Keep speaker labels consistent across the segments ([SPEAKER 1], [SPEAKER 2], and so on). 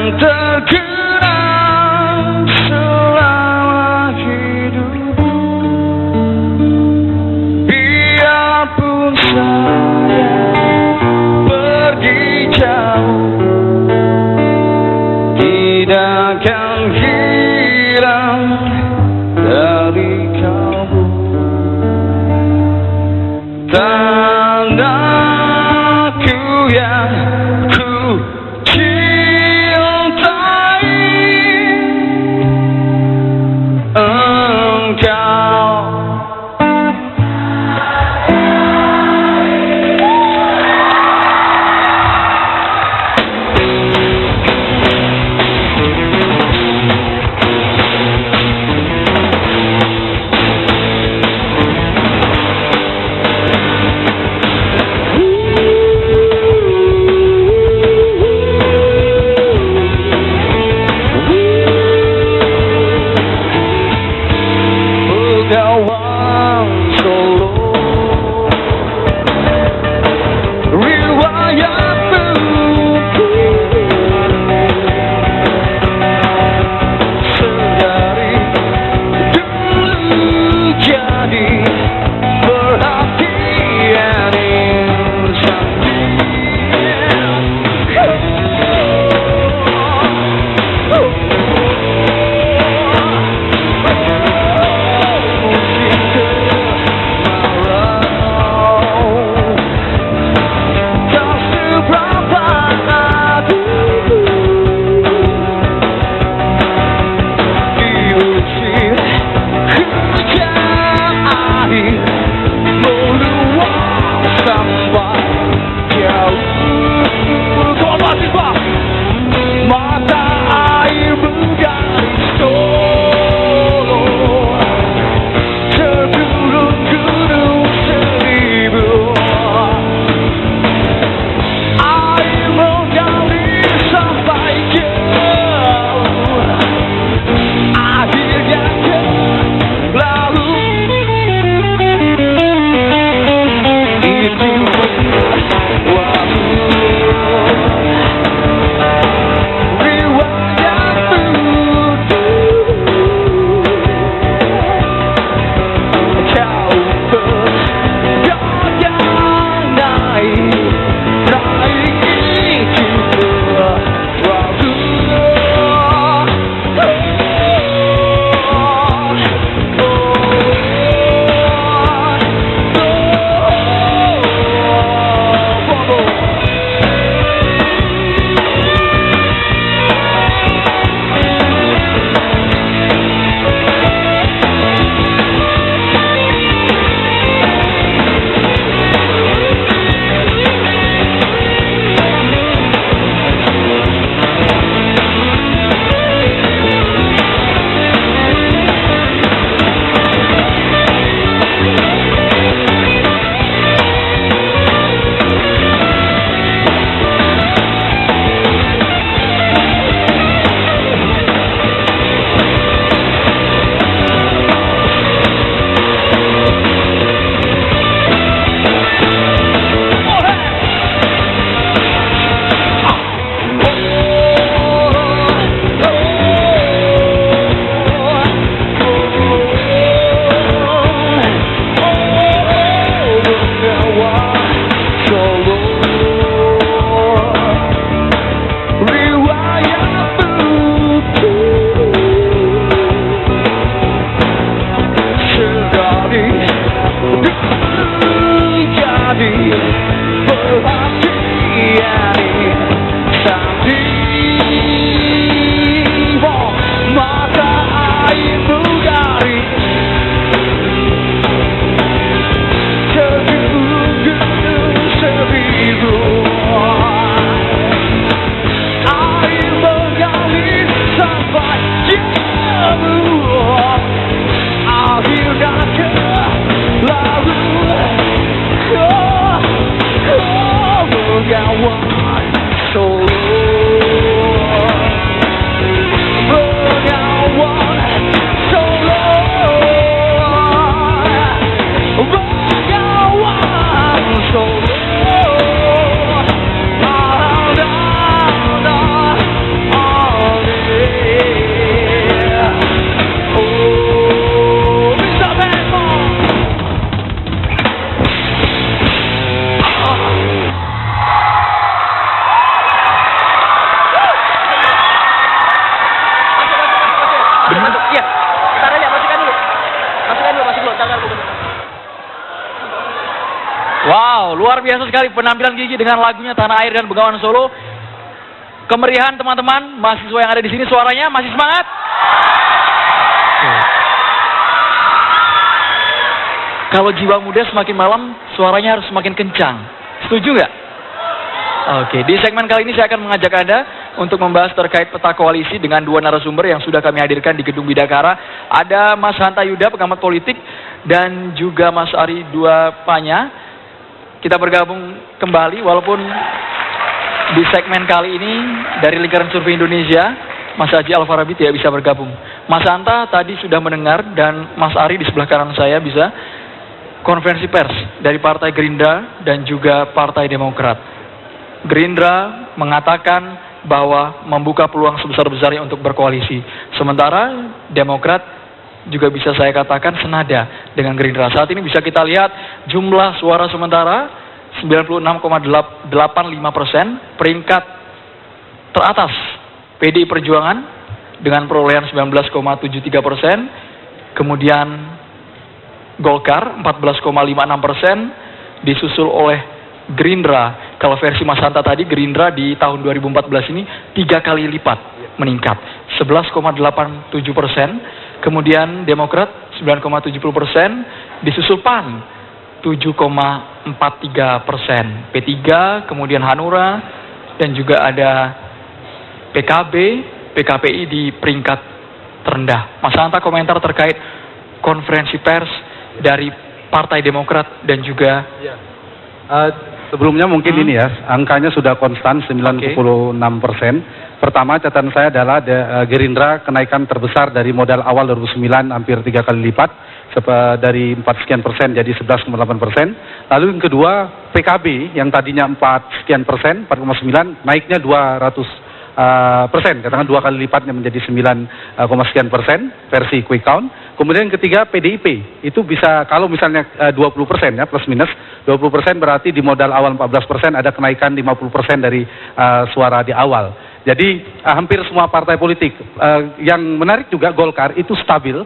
[SPEAKER 1] yang terkenang selama hidupku. Biarpun saya pergi jauh, tidak akan hilang dari kamu. Tandaku yang ku cintai, engkau. Kawan Solo, riwayatmu sedari dulu jadi perhatian insan.
[SPEAKER 2] luar biasa sekali penampilan Gigi dengan lagunya Tanah Air dan Bengawan Solo. Kemeriahan teman-teman, mahasiswa yang ada di sini suaranya masih semangat? Kalau jiwa muda semakin malam, suaranya harus semakin kencang. Setuju nggak? Oke, di segmen kali ini saya akan mengajak Anda untuk membahas terkait peta koalisi dengan dua narasumber yang sudah kami hadirkan di Gedung Bidakara. Ada Mas Hanta Yuda, pengamat politik, dan juga Mas Ari Duapanya. Kita bergabung kembali, walaupun di segmen kali ini dari Lingkaran Survei Indonesia, Mas Haji Alfarabi tidak bisa bergabung. Mas Hanta tadi sudah mendengar, dan Mas Ari di sebelah kanan saya bisa konferensi pers dari Partai Gerindra dan juga Partai Demokrat. Gerindra mengatakan bahwa membuka peluang sebesar-besarnya untuk berkoalisi. Sementara Demokrat juga bisa saya katakan senada dengan Gerindra. Saat ini bisa kita lihat jumlah suara sementara 96,85%, peringkat teratas PDI Perjuangan dengan perolehan 19,73%, kemudian Golkar 14,56%, disusul oleh Gerindra. Kalau versi Mas Hanta tadi, Gerindra di tahun 2014 ini 3 kali lipat meningkat, 11,87%, kemudian Demokrat 9,70%, disusul PAN 7,43%, P3, kemudian Hanura, dan juga ada PKB, PKPI di peringkat terendah. Mas Hanta, komentar terkait konferensi pers dari Partai Demokrat dan juga
[SPEAKER 3] sebelumnya mungkin ini ya, angkanya sudah konstan 96%. Pertama, catatan saya adalah Gerindra kenaikan terbesar dari modal awal 2009 hampir 3 kali lipat, dari 4 sekian persen jadi 11,8%. Lalu yang kedua, PKB yang tadinya 4 sekian persen, 4,9, naiknya 200 persen, katakan 2 kali lipatnya menjadi 9, sekian persen versi quick count. Kemudian yang ketiga, PDIP itu bisa, kalau misalnya 20% ya, plus minus 20%, berarti di modal awal 14% ada kenaikan 50% dari suara di awal. Jadi hampir semua partai politik, yang menarik juga Golkar itu stabil,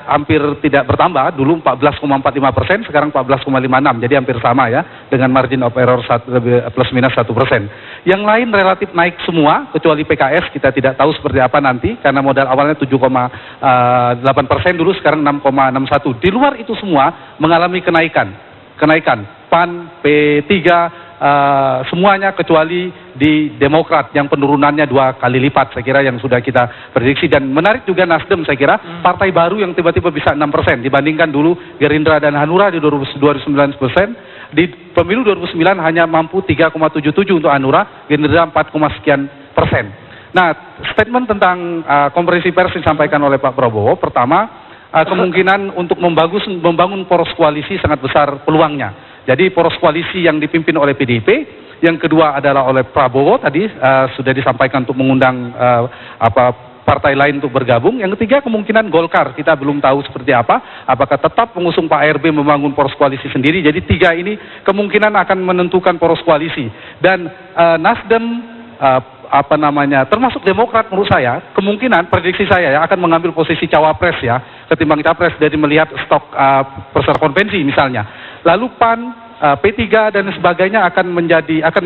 [SPEAKER 3] hampir tidak bertambah, dulu 14,45%, sekarang 14,56%, jadi hampir sama ya, dengan margin of error plus minus 1%. Yang lain relatif naik semua, kecuali PKS, kita tidak tahu seperti apa nanti, karena modal awalnya 7,8% dulu, sekarang 6,61%. Di luar itu semua mengalami kenaikan, PAN, P3, semuanya kecuali di Demokrat yang penurunannya 2 kali lipat, saya kira yang sudah kita prediksi. Dan menarik juga Nasdem, saya kira partai baru yang tiba-tiba bisa 6% dibandingkan dulu Gerindra dan Hanura di 2019%. Di pemilu 2009 hanya mampu 3,77 untuk Hanura, Gerindra 4, sekian persen. Nah, statement tentang konferensi pers disampaikan oleh Pak Prabowo. Pertama, kemungkinan untuk membangun poros koalisi sangat besar peluangnya. Jadi poros koalisi yang dipimpin oleh PDIP, yang kedua adalah oleh Prabowo tadi sudah disampaikan untuk mengundang partai lain untuk bergabung. Yang ketiga kemungkinan Golkar, kita belum tahu seperti apa, apakah tetap mengusung Pak RB membangun poros koalisi sendiri. Jadi 3 ini kemungkinan akan menentukan poros koalisi. Dan Nasdem, termasuk Demokrat menurut saya, kemungkinan prediksi saya ya akan mengambil posisi cawapres ya, ketimbang capres dari melihat stok peserta konvensi misalnya. Lalu PAN, P3 dan sebagainya akan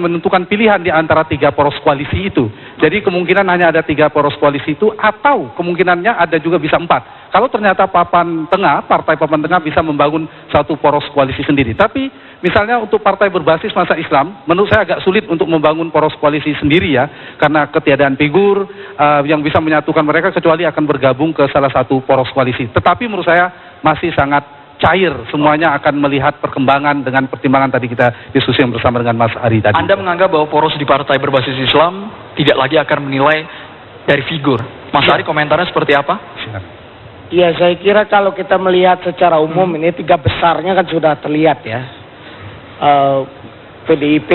[SPEAKER 3] menentukan pilihan di antara 3 poros koalisi itu. Jadi kemungkinan hanya ada 3 poros koalisi itu, atau kemungkinannya ada juga bisa 4. Kalau ternyata partai papan tengah bisa membangun satu poros koalisi sendiri. Tapi misalnya untuk partai berbasis masa Islam, menurut saya agak sulit untuk membangun poros koalisi sendiri ya, karena ketiadaan figur yang bisa menyatukan mereka, kecuali akan bergabung ke salah satu poros koalisi. Tetapi menurut saya masih sangat cair, semuanya akan melihat perkembangan dengan pertimbangan tadi kita diskusi yang bersama dengan Mas Ari tadi.
[SPEAKER 2] Anda menganggap bahwa poros di partai berbasis Islam tidak lagi akan menilai dari figur. Mas Ari, komentarnya seperti apa?
[SPEAKER 4] Iya, saya kira kalau kita melihat secara umum ini 3 besarnya kan sudah terlihat ya. PDIP,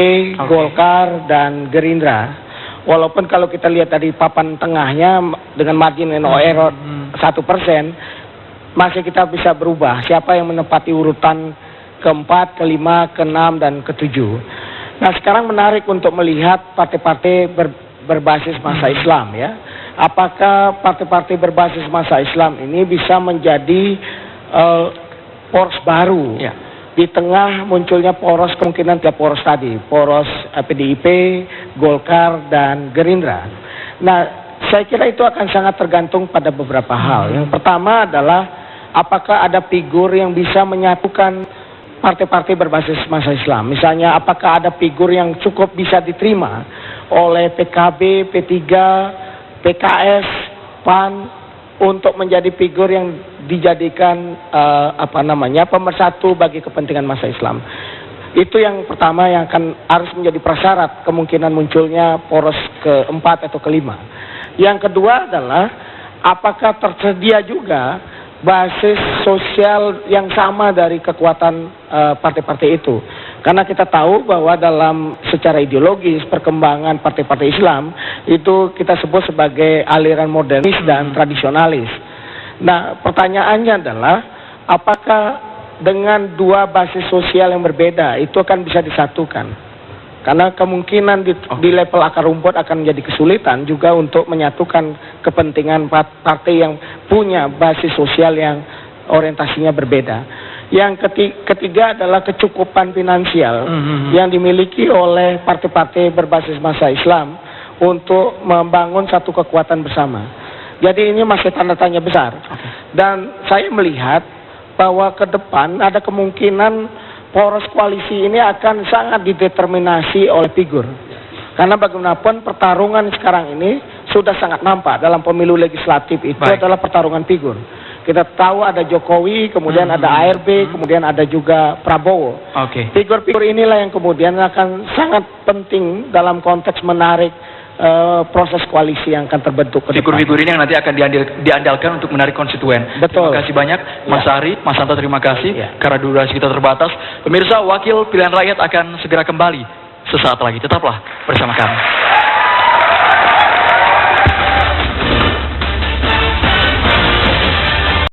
[SPEAKER 4] Golkar, dan Gerindra. Walaupun kalau kita lihat tadi papan tengahnya dengan margin error 1%, masih kita bisa berubah siapa yang menempati urutan ke-4, ke-5, ke-6, dan ke-7. Nah, sekarang menarik untuk melihat partai-partai berbasis masa Islam ya. Apakah partai-partai berbasis masa Islam ini bisa menjadi poros baru di tengah munculnya poros, kemungkinan tiap poros tadi, poros PDIP, Golkar, dan Gerindra. Nah, saya kira itu akan sangat tergantung pada beberapa hal. Yang pertama adalah apakah ada figur yang bisa menyatukan partai-partai berbasis masa Islam. Misalnya apakah ada figur yang cukup bisa diterima oleh PKB, P3, PKS, PAN untuk menjadi figur yang dijadikan pemersatu bagi kepentingan masa Islam. Itu yang pertama yang harus menjadi prasyarat kemungkinan munculnya poros keempat atau kelima. Yang kedua adalah apakah tersedia juga basis sosial yang sama dari kekuatan partai-partai itu. Karena kita tahu bahwa dalam secara ideologis perkembangan partai-partai Islam itu kita sebut sebagai aliran modernis dan tradisionalis. Nah, pertanyaannya adalah apakah dengan dua basis sosial yang berbeda itu akan bisa disatukan? Karena kemungkinan di level akar rumput akan menjadi kesulitan juga untuk menyatukan kepentingan partai yang punya basis sosial yang orientasinya berbeda. Yang ketiga adalah kecukupan finansial yang dimiliki oleh partai-partai berbasis masa Islam untuk membangun satu kekuatan bersama. Jadi ini masih tanda tanya besar. Dan saya melihat bahwa ke depan ada kemungkinan poros koalisi ini akan sangat dideterminasi oleh figur. Karena bagaimanapun pertarungan sekarang ini sudah sangat nampak dalam pemilu legislatif itu adalah pertarungan figur. Kita tahu ada Jokowi, kemudian ada ARB, kemudian ada juga Prabowo. Figur-figur inilah yang kemudian akan sangat penting dalam konteks menarik proses koalisi yang akan terbentuk ke depan.
[SPEAKER 2] Figur-figur ini yang nanti akan diandalkan untuk menarik konstituen.
[SPEAKER 4] Betul.
[SPEAKER 2] Terima kasih banyak Mas Ari, Mas Santo, terima kasih. Karena durasi kita terbatas. Pemirsa, Wakil Pilihan Rakyat akan segera kembali sesaat lagi. Tetaplah bersama kami.